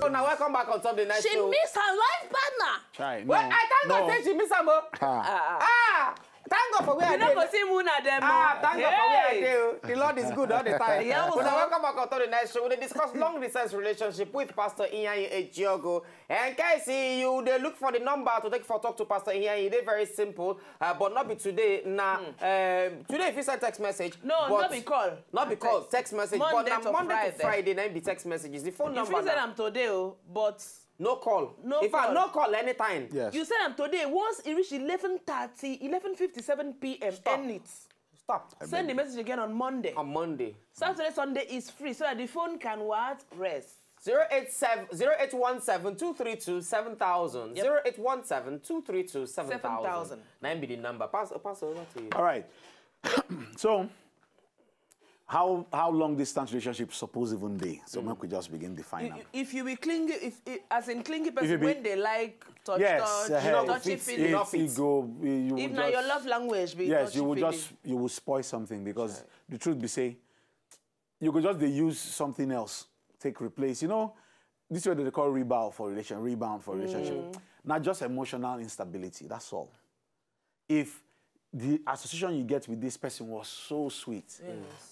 people now welcome back on top the night show. She missed her life partner. Try. Well, I thank God say she miss her, thank God for where I did. You never see Moon at them. Thank God for where I did. The Lord is good all the time. Yeah, But now welcome back on top the night show. We discuss long distance relationship with Pastor Iyanyi Ejiogo. And Casey, you they look for the number to take for talk to Pastor Iyanyi. They're very simple, but not be today. Now, today if you send text message, no, not be call, not because text message, Monday but Monday to Friday, then be text messages. The phone number. You said I'm today, but no call. No in fact, no call anytime. Yes. You said I'm today. Once it reached 11:30, 11:57 p.m. End it. Stop. Send the message again on Monday. On Monday. Saturday, Sunday is free, so that the phone can what? Rest. 0817-232-7000. Yep. 0817-232-7000. 9 be the number. Pass over to you. All right. So, how long distance relationship suppose even be? So we could just begin defining. If you be clingy, as in clingy person, when they like touch, yes, touchy feeling. If now your love language be yes, touchy you will spoil something because the truth be say, you could just use something else, take replace. You know, this is what they call rebound for relationship. Not just emotional instability. That's all. If the association you get with this person was so sweet,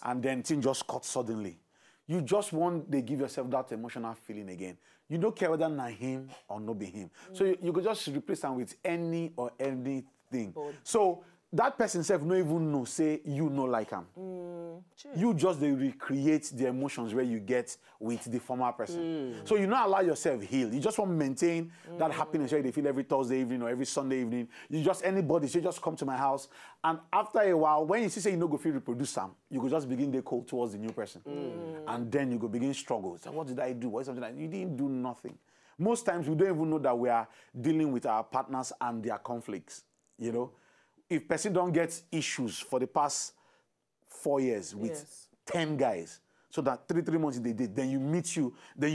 and then things just cut suddenly, you just want they give yourself that emotional feeling again. You don't care whether not him or not be him. So you could just replace them with any or anything. So that person self no even know, say you no like him. You just they recreate the emotions where you get with the former person. So you not allow yourself heal. You just want to maintain that happiness where they feel every Thursday evening or every Sunday evening. You just anybody, so you just come to my house. And after a while, when you see say you no go feel reproduce them, you could just begin to cold towards the new person. And then you go begin struggle. So what did I do? What is something like you didn't do nothing. Most times we don't even know that we are dealing with our partners and their conflicts. You know? If person don't get issues for the past 4 years with 10 guys, so that 3 months they did, then you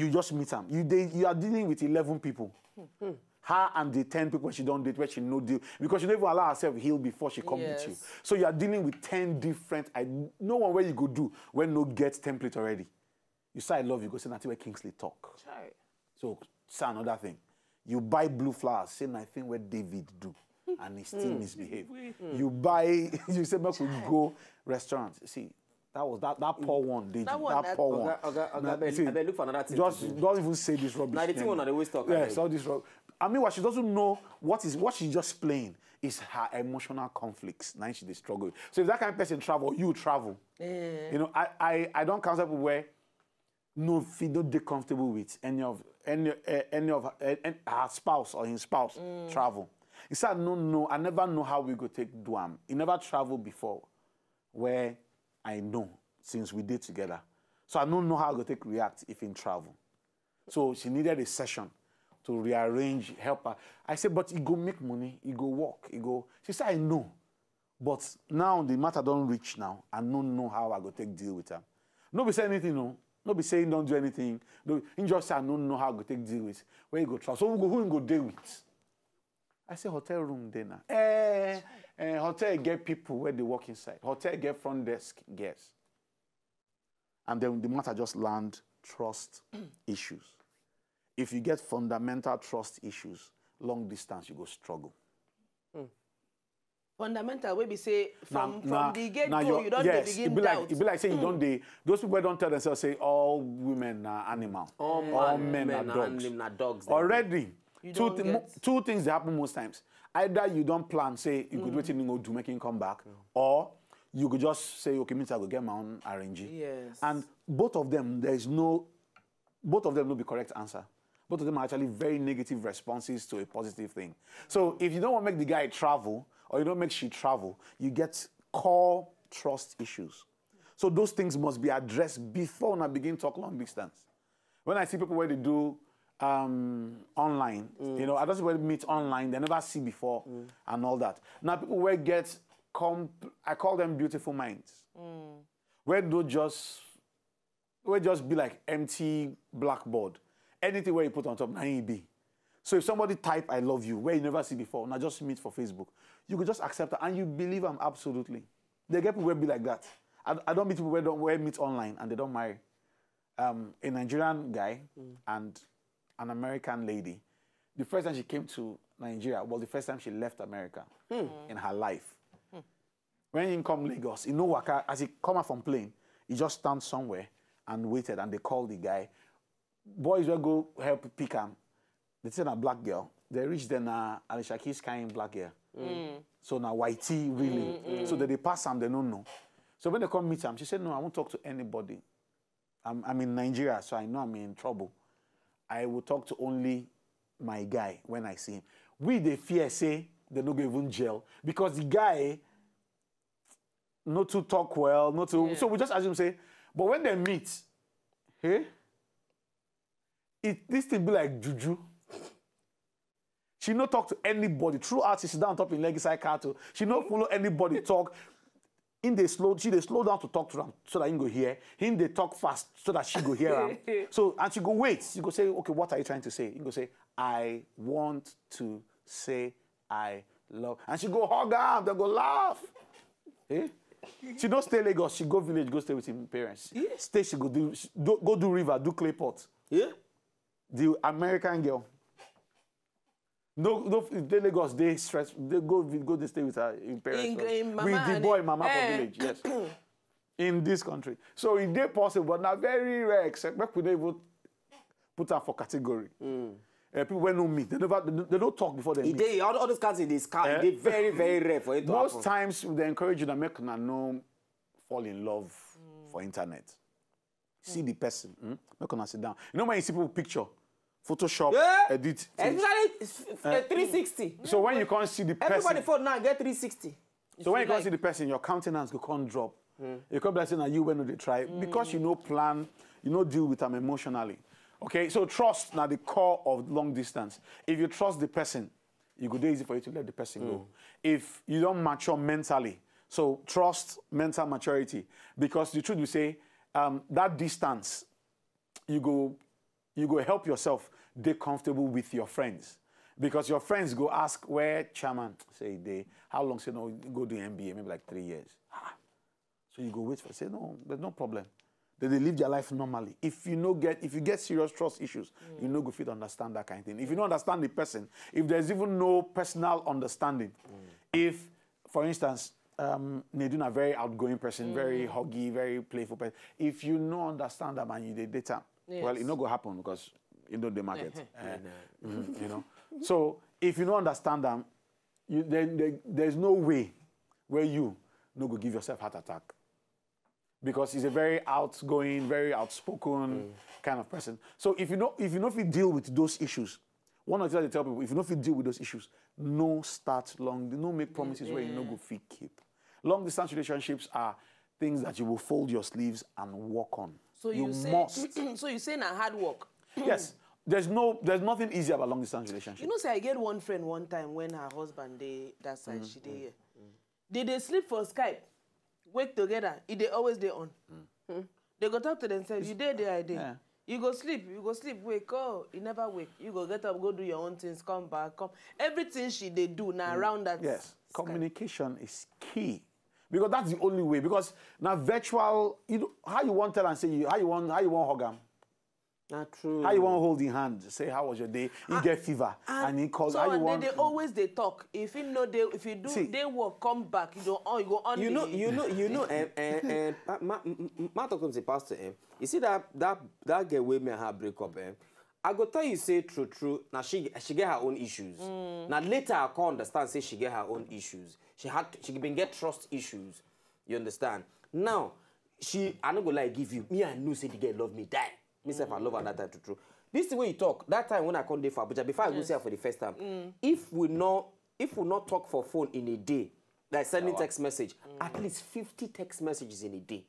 just meet them. You are dealing with 11 people. Her and the 10 people she don't date where she no deal because she don't even allow herself heal before she come with you. So you are dealing with 10 different. No one where you go do when no get template already. You say I love you, go say nothing where Kingsley talk. So say another thing. You buy blue flowers, say nothing where David do. And he still misbehave. You buy, you say, we go restaurant. See, that was that poor one. That poor one. Okay, look for another thing. Just don't even say this rubbish. Now the thing on the waist talk. Yes, all this rubbish. I mean, what she doesn't know what she's just playing is her emotional conflicts. Now she struggle. So if that kind of person travel, you travel. You know, I don't counsel people where no feel don't get comfortable with any of her spouse or his spouse travel. He said, no, I never know how we go take Duam. He never traveled before where I know since we did together. So I don't know how I go take react if in travel. So she needed a session to rearrange, help her. I said, but he go make money, he go work, he go. She said, I know. But now the matter don't reach now. I don't know how I go take deal with her. Nobody say anything, no. Nobody saying don't do anything. No, he just say, I don't know how I go take deal with. Where you go travel. So who go deal with? I say hotel room dinner. Hotel get people where they work inside. Hotel get front desk guests. And then the matter just land trust issues. If you get fundamental trust issues, long distance, you go struggle. Fundamental, we be say from the get-go, you don't begin doubt. It be like say you don't those people don't tell themselves say all women are animal, all men are dogs. Already. Two things that happen most times. Either you don't plan, say, you could wait till you go do making come back, or you could just say, okay, means I will get my own RNG. Yes. And both of them will be correct answer. Both of them are actually very negative responses to a positive thing. So if you don't want to make the guy travel, or you don't make she travel, you get core trust issues. So those things must be addressed before I begin to talk long distance. When I see people where they do online, you know, I don't see where they meet online, they never see before and all that. Now people where I call them beautiful minds. Where they just be like empty blackboard. Anything where you put on top, now you be. So if somebody type I love you, where you never see before, now just meet for Facebook, you could just accept it and you believe them absolutely. They get people where be like that. I don't meet people where meet online and they don't marry. A Nigerian guy and an American lady. The first time she came to Nigeria was the first time she left America in her life. When he come Lagos, you know Waka, as he come out from plane, he just stand somewhere and waited, and they called the guy. Boys will go help pick him. They said a black girl. They reached then Alicia Keys carrying black girl. So now whitey really. So they pass him, they don't know. So when they come meet him, she said, no, I won't talk to anybody. I'm in Nigeria, so I know I'm in trouble. I will talk to only my guy when I see him. We the fear say they don't go even jail because the guy not to talk well, not to. So we just assume say, but when they meet, hey, this thing be like juju. She no talk to anybody. Throughout, she sit down on top in legacy car too. She no follow anybody talk. She they slow down to talk to them so that he go hear. Him they talk fast so that she go hear him. So and she go wait. She go say, okay, what are you trying to say? He go say, I want to say I love. And she go hug her. They go laugh. Eh? She don't stay Lagos. She go village. Go stay with his parents. Yeah. Stay. She go do river. Do clay pot. Yeah. The American girl. No, they Lagos, they stress, they they stay with her parents. With the boy, mama from village, yes. In this country. So it is possible, but not very rare, except we don't even put her for category. People when no meet, they don't talk before they meet. All those cats in this car, they very, very rare for it to Most happen. times, they encourage you to make no fall in love for internet. See the person, make una sit down. You know when you see people picture, Photoshop, edit. Especially 360. So when you can't see the person... Everybody phone now get 360. So when you can't see the person, your countenance can't drop. You can't be saying that you when they try. Because you know plan, you know deal with them emotionally. Okay, so trust now the core of long distance. If you trust the person, it go easy for you to let the person go. If you don't mature mentally, so trust, mental maturity. Because the truth we say, that distance, you go help yourself get comfortable with your friends. Because your friends go ask where chairman say they how long say no go do MBA, maybe like 3 years. So you go wait for say no, there's no problem. Then they live their life normally. If you get serious trust issues, you know go fit understand that kind of thing. If you don't understand the person, if there's even no personal understanding, if for instance Nedun a very outgoing person, very huggy, very playful person, if you don't understand them and you date them, well, it not go happen because you know the market. You know. So if you don't understand them, there's no way where you no go give yourself heart attack. Because he's a very outgoing, very outspoken kind of person. So if you know if you deal with those issues, one of the things I tell people, if you know if you deal with those issues, no start long, no make promises where you no go fit keep. Long distance relationships are things that you will fold your sleeves and work on. So you must. So you say na hard work. Yes. There's nothing easy about long distance relationship. You know, say I get one friend one time when her husband that side she dey here. They sleep for Skype, wake together. They always dey on. They go talk to themselves. You dey there, I dey. Yeah. You go sleep, wake. Oh, you never wake. You go get up, go do your own things, come back, come. Everything she they do now around that. Yes, Skype. Communication is key. Because that's the only way. Because now virtual, how you want to tell and say how you want hug them. Not true. How you want to hold the hand, say how was your day? You get fever and he calls. So how you and want? They always they talk. If you know if you do they work, come back. You go on. You know. Matta comes the pastor. You see that girl with me and her break up. I go tell you say true. Now she get her own issues. Now later I can't understand say she get her own issues. She been get trust issues. You understand? Now I not go like give you. Me I know say the girl love me die. Myself I love her that time true. This is the way you talk. That time when I come there for Abuja before I go see her for the first time. If we not talk for phone in a day, like sending text message, at least 50 text messages in a day.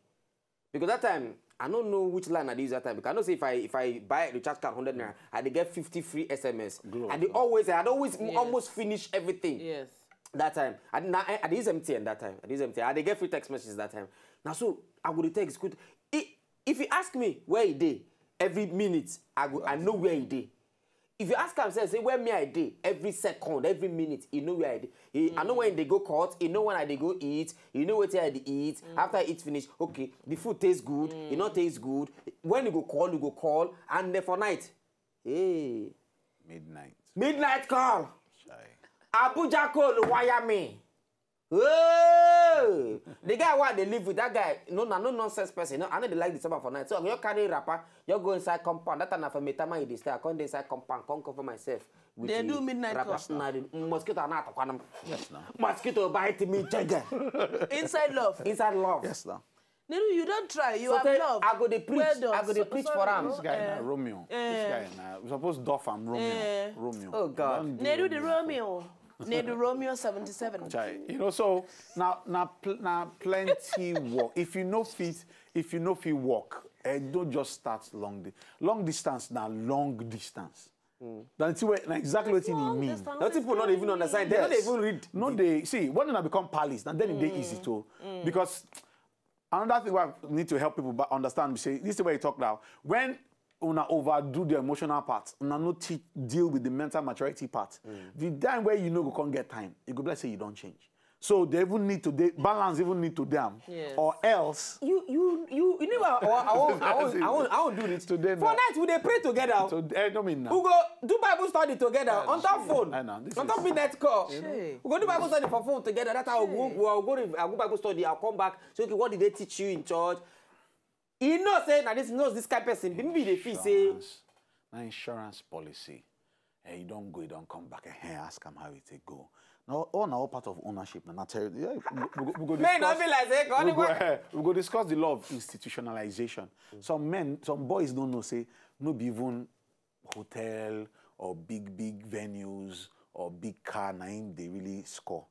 Because that time I don't know which line I use that time. Because I know say if I buy a recharge card 100 naira, I get 50 free SMS. And I'd always almost finish everything. Yes. That time. I use MTN that time. I get free text messages that time. Now so I would text good. If you ask me where he did, every minute I know where he did. If you ask him, say where me I did, every second, every minute, he know where I did. I know when they go court, he know when I they go eat, he know what I eat. After I eat finish, okay, the food tastes good, it not taste good. When you go call, and then for night, Hey. Midnight. Midnight call. Shy. Abuja call wire me. Oh, the guy why they live with that guy, no nonsense person. No, I know they like December for night. So you carry rapper, you go inside compound. That time for me, time you stay. I come inside compound, come cover myself. They do midnight call. Mosquito not. Yes, now. Mosquito bite me, jagger. Inside love. Inside love. Yes, now. Neru, you don't try. You So have love. I go to preach. Well I go to preach for him. This guy now, Romeo. This guy now. We're supposed to duff him, Romeo. Romeo. Oh God. Neru the Romeo. Neru Romeo 77. Chai. You know, so now plenty work. If you know fit walk, don't just start long distance. Now long distance. That's exactly what it means. Not people not even understand. They don't even read. No, they see when they become palace, and then it's easy to because another thing we need to help people understand. Say this is the way you talk now. When una overdo the emotional part, una not deal with the mental maturity part. The time where you know you can't get time, you go say you don't change. So they even need to balance even need to them, or else You know what? I won't do this today. For night we they pray together. So don't mean now. We go do Bible study together on top phone. I know, On top midnight call. Hey. We go do Bible study for phone together. That's how I'll go Bible study. I'll come back. So okay, what did they teach you in church? You know, say now this knows this kind of person. Maybe they feel say Now insurance policy. Hey, you don't go, you don't come back. Hey, ask them how it go. Now, all part of ownership. Now, we go men not be like say, we go discuss the law of institutionalization. Some boys don't know. Say no, be even hotel or big venues or big car. Nine they really score.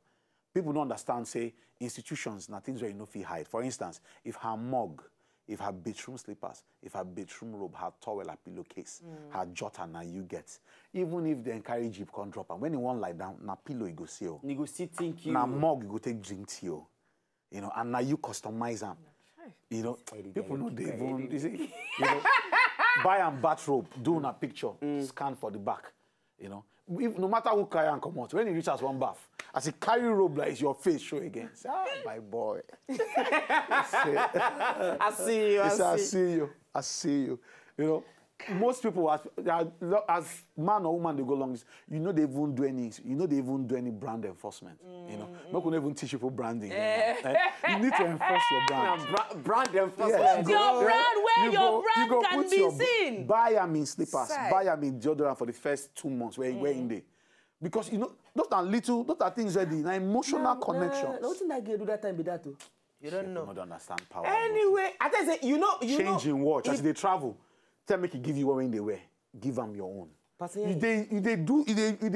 People don't understand. Say institutions, now things where you know feel hide. For instance, if her mug. If her bedroom slippers, if her bedroom robe, her towel, her pillowcase, her jotter, now you get. Even if they encourage you, can drop. And when you want lie down, na pillow you go see you. you go see think you. Na mug you go take drink to you. You know, and now you customize them. You know, people know they even you see, you know, buy and bathrobe, do a picture, scan for the back. You know, if, no matter who carry and come out, when you reach as one bath, as he carry robe like it's your face show again. Say, my boy. I see you. I see you. You know, most people as man or woman they go along, you know they even do any brand enforcement. You know, not gonna even teach people branding. You need to enforce your brand. Brand enforcement. Yes, your brand where your brand can be seen. Buy them in slippers, buy them in deodorant for the first 2 months where you're in there. Because you know, those are things ready. Now emotional connections. Nothing that you do that time be that too. You don't know. You don't understand power. Anyway, I tell you, you know. Changing watch as they travel. Tell me, give you one when they wear. Give them your own. They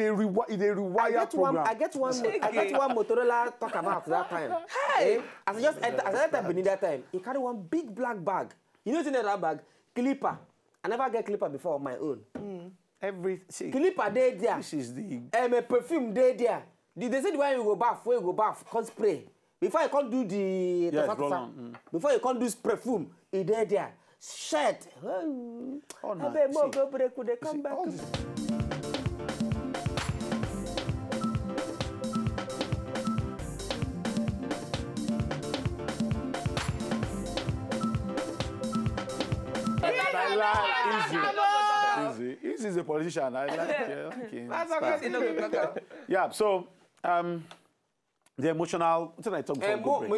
rewire program. I get one Motorola talk about that time. Hey, as that time beneath that time, he carry one big black bag. You know what's in that bag? Clipper. I never get clipper before on my own. Clipper there. This is the a perfume there. They said when you go bath, can't spray. Before you can't do before you can't do perfume, it there. Shirt. Oh no. They come back. Easy is a politician. I like him. Yeah, so the emotional. What did I talk about?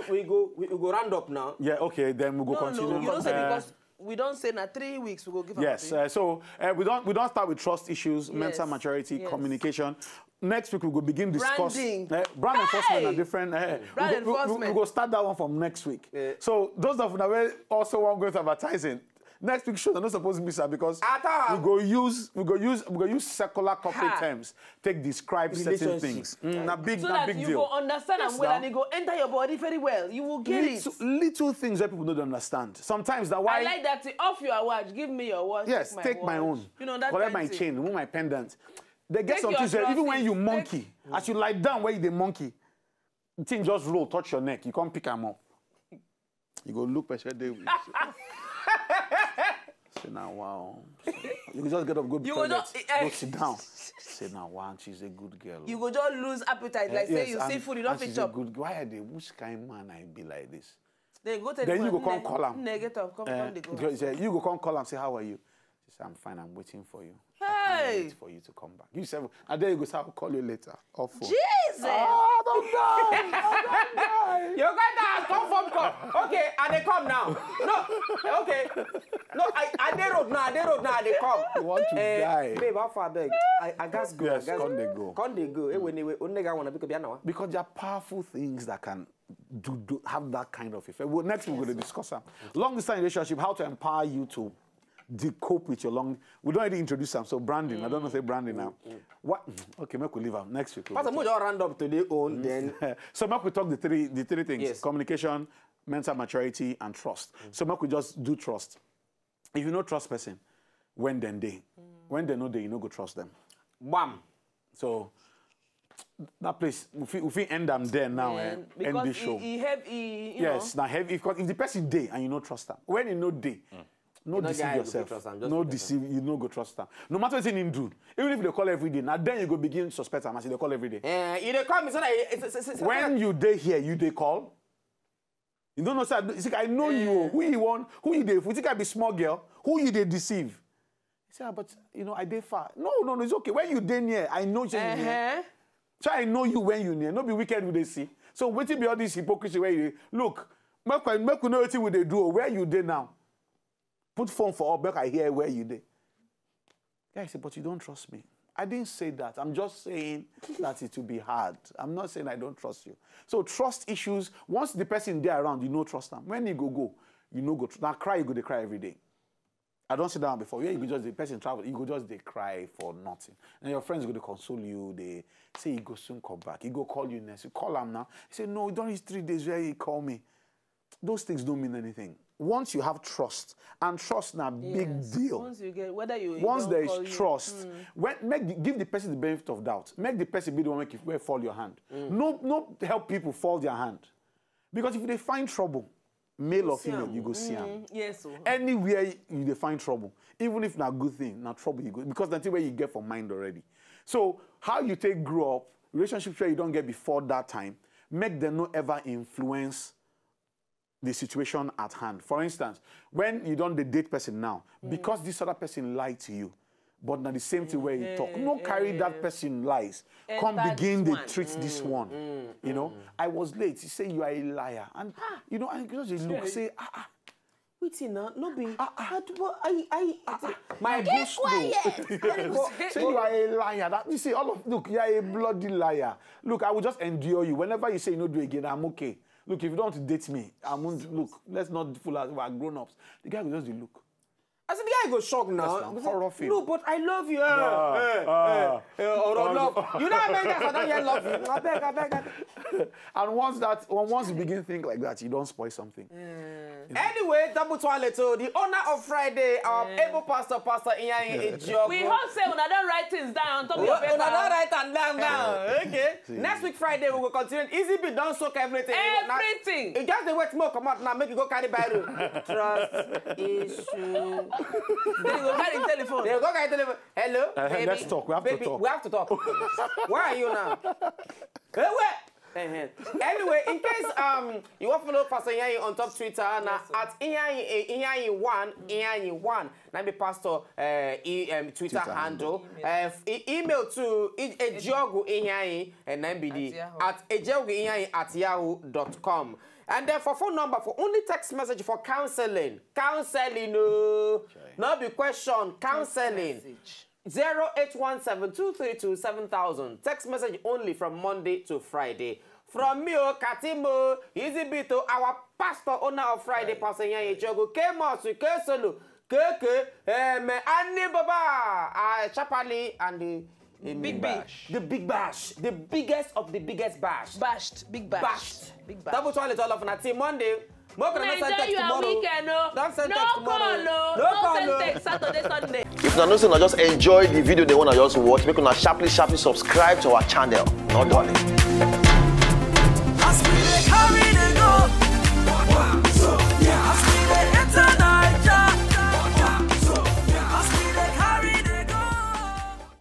We go round up now. Yeah, okay. Then we go continue. No, you don't say because we don't say na 3 weeks we go give. Yes. So we don't start with trust issues, mental maturity, communication. Next week we will begin discuss brand enforcement and different. Brand enforcement. We go start that one from next week. So those of you that also want to go to advertising. Next week show they're not supposed to miss her because we go use secular corporate terms, describe certain things. So that you will understand and well and it go enter your body very well. You will get it. Little things that people don't understand. Sometimes that why I like that off your watch, give me your watch. Yes, take my own. You know that. Collect my chain, remove my pendant. They get some things even when you monkey, as you lie down where you the monkey, the thing just roll, touch your neck. You can't pick them up. You go look per day. Say now, wow. You can just get up, go sit down. Say now, wow, she's a good girl. You go just lose appetite, like say you see food, you don't fit chop. Why are they? Which kind man I be like this? They go to then you go come call him. Negative, come they go. You go come call him, say how are you? She said, I'm fine, I'm waiting for you. Hey! I can't wait for you to come back. You said, and then you go, so I'll call you later. Off phone. Jesus! Ah, don't die! Don't die! You guys come from call. Okay, and they come now. No, okay. No, I they road now, they come. You want to die. Babe, how far beg? I guess go. Yes, can't they go? Can't they go? When they wanna pick up your now. Because there are powerful things that can have that kind of effect. Well, next we're going to discuss them. Long distance relationship, how to empower you to cope with your long. We don't already introduce them. So branding, I don't know say branding now. What? Okay, make we leave them next week. Pastor, we just round up to their own then. So make we talk the three things: yes. Communication, mental maturity, and trust. So make we just do trust. If you know trust person, when they know they, you know go trust them. Bam. So that place, if we end them there now, end the show. You yes, know. now heavy. If the person day and you know trust them, when you know day, no deceive yourself. No deceive, you know go trust them. No matter what you do, even if they call every day, now then you go begin suspect them as they call every day. You they call me so that when you day here, you they call. You don't know, sir. It's like, I know you. Who you want? Who you they? If you think I be small girl, who you they deceive? You say, but you know I dey far. No, it's okay. When you dey near, I know you near. So I know you when you near. No be wicked will they see. So waiting be all this hypocrisy where you look. Make we know what they do. Where you dey now? Put phone for up. Make I hear where you dey. Guys say, but you don't trust me. I didn't say that. I'm just saying that it will be hard. I'm not saying I don't trust you. So trust issues. Once the person there around, you know trust them. When you go, you know go. Now cry, you go they cry every day. I don't sit down before. Yeah, you go just the person travel. You go just they cry for nothing. And your friends go to console you. They say he go soon come back. He go call you next. You call him now. He say no. Don't reach 3 days where he call me. Those things don't mean anything. Once you have trust, and trust now big deal. Once you get once there is trust, give the person the benefit of doubt. Make the person be the one where fall your hand. No help people fall their hand, because if they find trouble, male or female, you go see them. Yes. Anywhere you find trouble, even if not good thing, not trouble you go, because that's where you get from mind already. So how you grow up, relationships where you don't get before that time, make them not ever influence the situation at hand. For instance, when you don't date person now, because this other person lied to you, but now the same thing where you talk, no carry that person lies. Come begin the treat this one. You know, I was late. You say you are a liar, and you know, and because you look say wait now, no be. My bush say you are a liar. That you see all of look, you are a bloody liar. Look, I will just endure you. Whenever you say you no do again, I'm okay. Look, if you don't want to date me, I won't look. Let's not fool us. We are grown-ups. The guy will just look. I said the guy go shock now. Horror film. No, but I love you. Love. You know how many times I don't hear love you. I beg. And once you begin to think like that, you don't spoil something. Anyway, double toilet. The owner of Friday, our able pastor, Pastor Iyayi Ejiogu. We hope say when I don't write things down on top of your paper. When I don't write them down. Okay. Next week Friday we will continue. Easy be don't soak everything. Everything. It just the wet smoke come out now. Make you go carry Bible. Trust issue. They go carry telephone. They go carry telephone. Hello, baby. Let's talk. We have to talk. We have to talk. Where are you now? Hey, where? Anyway, in case you want to follow Pastor Iyayi on top Twitter now at Iyayi1, now be Pastor Twitter handle. Email to Ejiogu Iyayi and then be the at ejioguiyayi@yahoo.com. And then for phone number for only text message for counseling. No, not be question, counseling. 0817-232-7000. Text message only from Monday to Friday. From me, Katimo, easy bit to our pastor, owner of Friday, Pastor Iyayi Ejiogu, K-Mosu, K-Solo, Keke, Annie Baba, Chapali, and the Big Bash. The Big Bash. The biggest of the biggest bash. Bashed. Big Bash. Bashed. Big Bash. Double toilet all of on a team Monday. Don't send text tomorrow. Don't send text tomorrow. No send text Saturday, Sunday. If you not just enjoy the video they want to just watch, make una sharply subscribe to our channel. Not done.